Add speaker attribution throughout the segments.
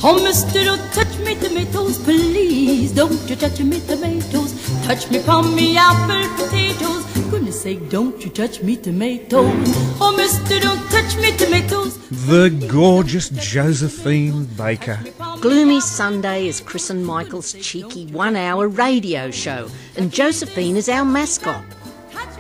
Speaker 1: Oh, mister, don't touch me tomatoes, please. Don't you touch me tomatoes. Touch me plum, me apple, potatoes. Goodness sake, don't you touch me tomatoes. Oh, mister, don't touch me tomatoes.
Speaker 2: The gorgeous Josephine Baker.
Speaker 3: Gloomy Sunday is Chris and Michael's cheeky 1-hour radio show, and Josephine is our mascot.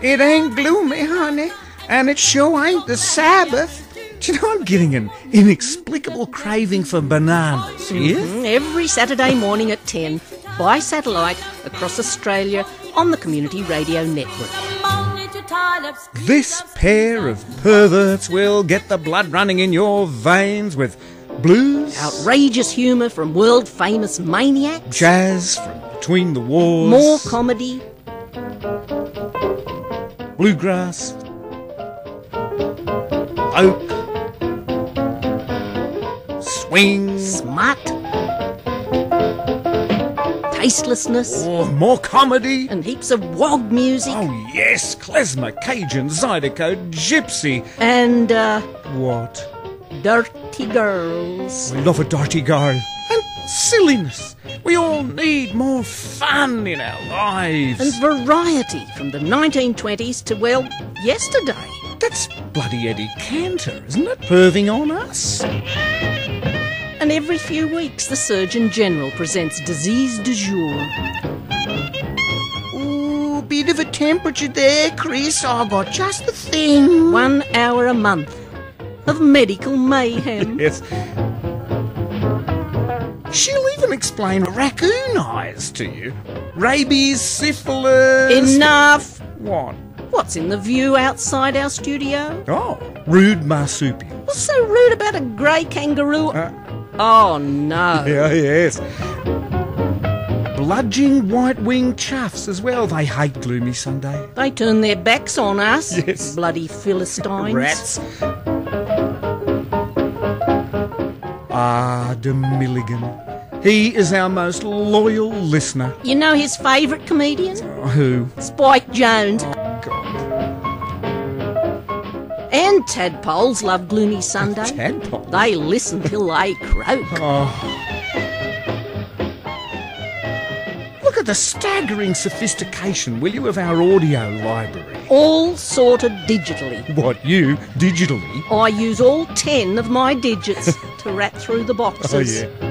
Speaker 2: It ain't gloomy, honey, and it sure ain't the Sabbath. Do you know, I'm getting an inexplicable craving for bananas, yeah?
Speaker 3: Every Saturday morning at 10, by satellite, across Australia, on the Community Radio Network.
Speaker 2: This pair of perverts will get the blood running in your veins with blues,
Speaker 3: Outrageous humour from world-famous maniacs.
Speaker 2: jazz from between the wars,
Speaker 3: More comedy.
Speaker 2: bluegrass, folk, swing,
Speaker 3: Smut. Tastelessness.
Speaker 2: oh, more comedy.
Speaker 3: And heaps of wog music.
Speaker 2: Oh yes, klezmer, Cajun, Zydeco, Gypsy.
Speaker 3: And,
Speaker 2: What?
Speaker 3: dirty girls.
Speaker 2: We love a dirty girl. And silliness. We all need more fun in our lives.
Speaker 3: And variety from the 1920s to, well, yesterday.
Speaker 2: That's bloody Eddie Cantor, isn't it? Perving on us.
Speaker 3: And every few weeks, the Surgeon General presents Disease du Jour.
Speaker 4: Ooh, bit of a temperature there, Chris. I got just the thing.
Speaker 3: 1 hour a month of medical mayhem.
Speaker 2: Yes. She'll even explain raccoon eyes to you. Rabies, syphilis...
Speaker 3: Enough!
Speaker 2: What?
Speaker 3: What's in the view outside our studio?
Speaker 2: Oh, rude marsupial.
Speaker 3: What's so rude about a grey kangaroo? Oh, no.
Speaker 2: Yeah, yes. Bludging white-winged chuffs as well. They hate Gloomy Sunday.
Speaker 3: They turn their backs on us.
Speaker 2: Yes.
Speaker 3: Bloody Philistines.
Speaker 2: Rats. Ah, de Milligan. He is our most loyal listener.
Speaker 3: You know his favourite comedian?
Speaker 2: Who?
Speaker 3: Spike Jones.
Speaker 2: God.
Speaker 3: And tadpoles love Gloomy Sunday.
Speaker 2: Tadpole.
Speaker 3: They listen till they croak.
Speaker 2: Oh. Look at the staggering sophistication, will you, of our audio library.
Speaker 3: All sorted digitally.
Speaker 2: What, you? Digitally?
Speaker 3: I use all 10 of my digits to rat through the boxes.
Speaker 2: Oh, yeah.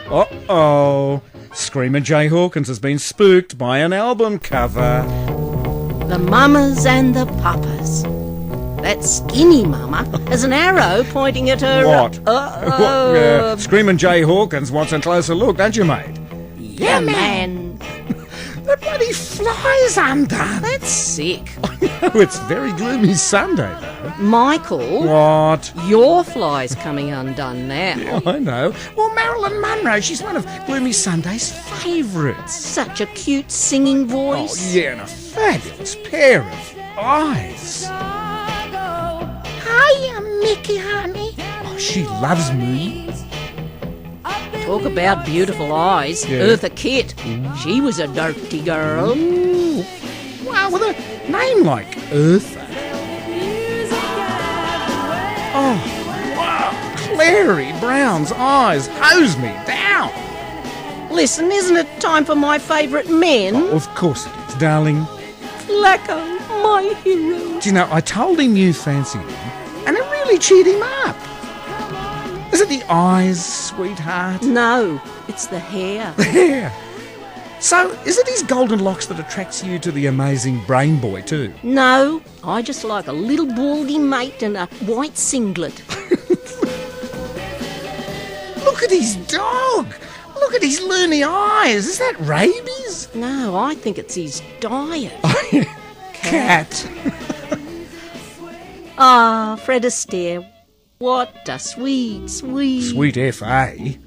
Speaker 2: Uh-oh. Screamer Jay Hawkins has been spooked by an album cover.
Speaker 3: The mamas and the papas. That skinny mama has an arrow pointing at her...
Speaker 2: What? Screaming Jay Hawkins wants a closer look, don't you, mate?
Speaker 3: Yeah, man.
Speaker 2: The bloody fly's undone.
Speaker 3: That's sick.
Speaker 2: I know, it's very Gloomy Sunday, though.
Speaker 3: Michael,
Speaker 2: What?
Speaker 3: your fly's coming undone now.
Speaker 2: I know. Well, Marilyn Monroe, she's one of Gloomy Sunday's favourites.
Speaker 3: Such a cute singing
Speaker 2: Oh,
Speaker 3: voice.
Speaker 2: yeah, and a fabulous pair of eyes.
Speaker 4: Hiya, Mickey, honey.
Speaker 2: Oh, she loves me.
Speaker 3: Talk about beautiful eyes.
Speaker 2: Yeah.
Speaker 3: Eartha Kitt. She was a dirty girl.
Speaker 2: Ooh. Wow, with a name like Eartha. Oh, wow. Clary Brown's eyes hose me down.
Speaker 3: Listen, isn't it time for my favourite men?
Speaker 2: Of course it is, darling.
Speaker 3: Flacco, my hero.
Speaker 2: Do you know, I told him you fancied him, and it really cheered him up. Is it the eyes, sweetheart?
Speaker 3: No, it's the hair.
Speaker 2: There. So, is it his golden locks that attracts you to the amazing Brain Boy too?
Speaker 3: No, I just like a little baldy mate and a white singlet.
Speaker 2: Look at his dog. Look at his loony eyes. Is that rabies?
Speaker 3: No, I think it's his diet.
Speaker 2: Cat.
Speaker 3: Ah, Fred Astaire. What a sweet, sweet...
Speaker 2: Sweet F.A.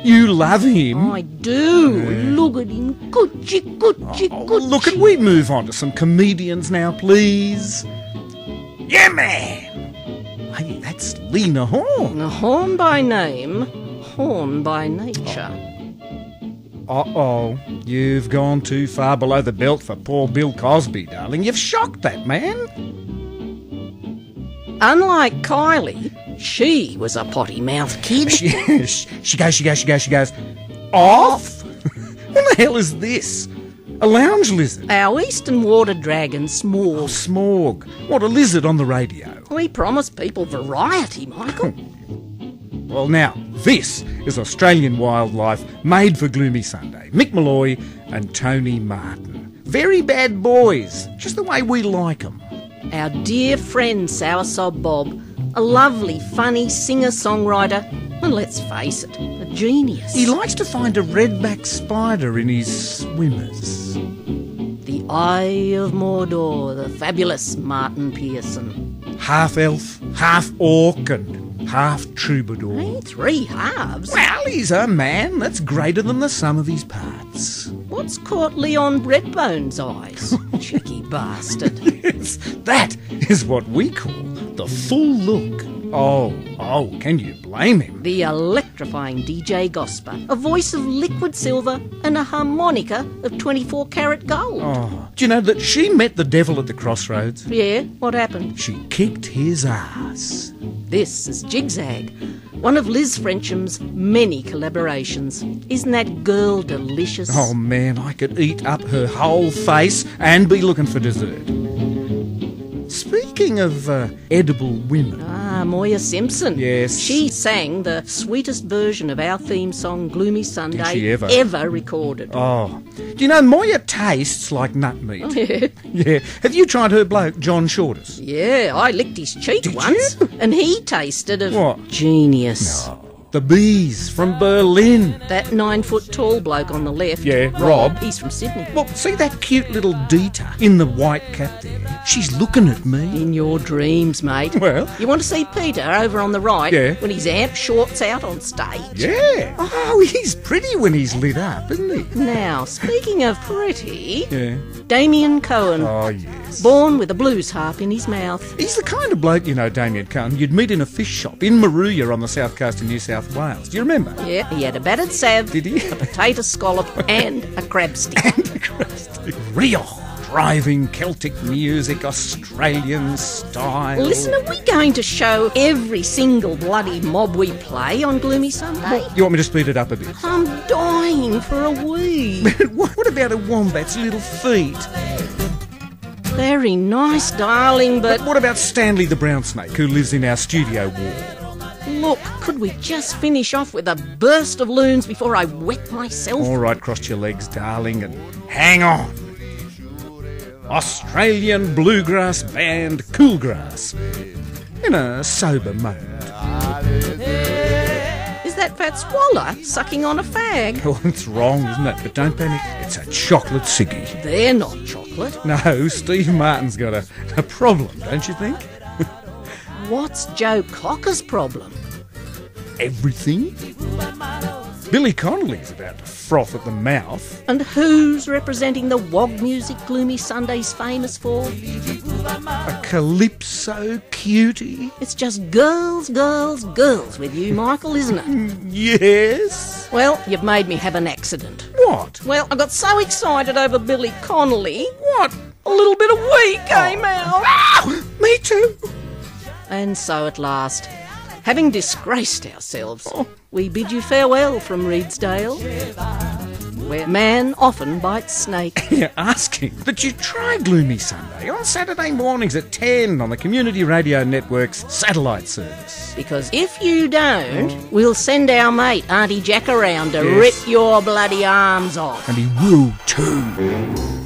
Speaker 2: You love him.
Speaker 3: I do. Look at him. Coochie, coochie,
Speaker 2: Oh,
Speaker 3: coochie.
Speaker 2: look, can we move on to some comedians now, please? Yeah, man. Hey, that's Lena Horne.
Speaker 3: A horn by name, horn by nature.
Speaker 2: Uh-oh. You've gone too far below the belt for poor Bill Cosby, darling. You've shocked that man.
Speaker 3: Unlike Kylie, She was a potty-mouthed kid.
Speaker 2: She goes, off? What the hell is this? A lounge lizard?
Speaker 3: Our eastern water dragon, Smorg.
Speaker 2: Smorg. What, a lizard on the radio?
Speaker 3: We promised people variety, Michael.
Speaker 2: Well, now, this is Australian wildlife made for Gloomy Sunday. Mick Malloy and Tony Martin. Very bad boys, just the way we like them.
Speaker 3: Our dear friend Soursop Bob, a lovely, funny singer-songwriter, and let's face it, a genius.
Speaker 2: He likes to find a redback spider in his swimmers.
Speaker 3: The Eye of Mordor, the fabulous Martin Pearson.
Speaker 2: Half elf, half orc, and half troubadour.
Speaker 3: Hey, 3 halves.
Speaker 2: Well, he's a man that's greater than the sum of his parts.
Speaker 3: What's caught Leon Breadbone's eyes? Cheeky bastard.
Speaker 2: Yes, that is what we call the full look. Oh, can you blame him?
Speaker 3: The electrifying DJ Gosper, a voice of liquid silver and a harmonica of 24-carat gold.
Speaker 2: Oh, do you know that she met the devil at the crossroads?
Speaker 3: Yeah, what happened?
Speaker 2: She kicked his ass.
Speaker 3: This is Jigzag, one of Liz Frencham's many collaborations. Isn't that girl delicious?
Speaker 2: Oh man, I could eat up her whole face and be looking for dessert. Speaking of edible women...
Speaker 3: Moya Simpson.
Speaker 2: Yes.
Speaker 3: She sang the sweetest version of our theme song, Gloomy Sunday,
Speaker 2: Did she ever?
Speaker 3: Recorded.
Speaker 2: Oh. Do you know, Moya tastes like nut meat.
Speaker 3: Oh, yeah.
Speaker 2: Yeah. Have you tried her bloke, John Shorters?
Speaker 3: Yeah, I licked his cheek
Speaker 2: Did
Speaker 3: once,
Speaker 2: you?
Speaker 3: and he tasted of
Speaker 2: What?
Speaker 3: genius.
Speaker 2: No. The bees from Berlin.
Speaker 3: That 9-foot-tall bloke on the left,
Speaker 2: Yeah, Rob.
Speaker 3: he's from Sydney.
Speaker 2: Well, see that cute little Dita in the white cap there? She's looking at me.
Speaker 3: In your dreams, mate.
Speaker 2: Well?
Speaker 3: You want to see Peter over on the right
Speaker 2: Yeah.
Speaker 3: when his amp shorts out on stage?
Speaker 2: Yeah. Oh, he's pretty when he's lit up, isn't he?
Speaker 3: Now, speaking of pretty,
Speaker 2: Yeah.
Speaker 3: Damien Cohen,
Speaker 2: Oh, yes.
Speaker 3: born with a blues harp in his mouth.
Speaker 2: He's the kind of bloke, you know, Damien Cohen, you'd meet in a fish shop in Maruya on the south coast of New South Wales. Do you remember?
Speaker 3: Yeah, he had a battered salve,
Speaker 2: Did he?
Speaker 3: a potato scallop, and a crab stick.
Speaker 2: Rio. Driving Celtic music, Australian style.
Speaker 3: Listen, are we going to show every single bloody mob we play on Gloomy Sunday?
Speaker 2: You want me to speed it up a bit?
Speaker 3: I'm dying for a wee.
Speaker 2: What about a wombat's little feet?
Speaker 3: Very nice, darling, but
Speaker 2: What about Stanley the brown snake, who lives in our studio wall?
Speaker 3: look, could we just finish off with a burst of loons before I wet myself?
Speaker 2: All right, cross your legs, darling, and hang on. Australian bluegrass band Coolgrass, in a sober mode.
Speaker 3: Is that fat swallow sucking on a fag?
Speaker 2: Oh, it's wrong, isn't it? But don't panic, it's a chocolate ciggy.
Speaker 3: They're not chocolate.
Speaker 2: No, Steve Martin's got a problem, don't you think?
Speaker 3: What's Joe Cocker's problem?
Speaker 2: Everything? Billy Connolly's about to froth at the mouth.
Speaker 3: And who's representing the wog music Gloomy Sunday's famous for?
Speaker 2: A calypso cutie?
Speaker 3: It's just girls, girls, girls with you, Michael, isn't it?
Speaker 2: Yes?
Speaker 3: Well, you've made me have an accident.
Speaker 2: What?
Speaker 3: Well, I got so excited over Billy Connolly,
Speaker 2: What?
Speaker 3: a little bit of wee came out.
Speaker 2: Ah, me too.
Speaker 3: And so at last, having disgraced ourselves, we bid you farewell from Reedsdale, where man often bites snake.
Speaker 2: You're asking that you try Gloomy Sunday on Saturday mornings at 10 on the Community Radio Network's satellite service.
Speaker 3: Because if you don't, we'll send our mate Auntie Jack around to
Speaker 2: Yes.
Speaker 3: rip your bloody arms off.
Speaker 2: And he will too.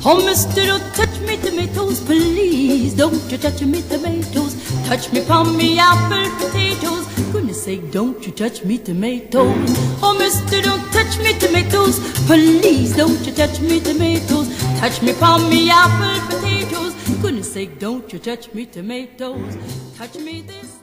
Speaker 1: Oh, mister, don't touch me tomatoes, please. Don't you touch me tomatoes. Touch me plum, me apple, potatoes. Goodness sake, don't you touch me tomatoes. Oh, mister, don't touch me tomatoes, please. Don't you touch me tomatoes. Touch me plum, me apple, potatoes. Goodness sake, don't you touch me tomatoes. Touch me this.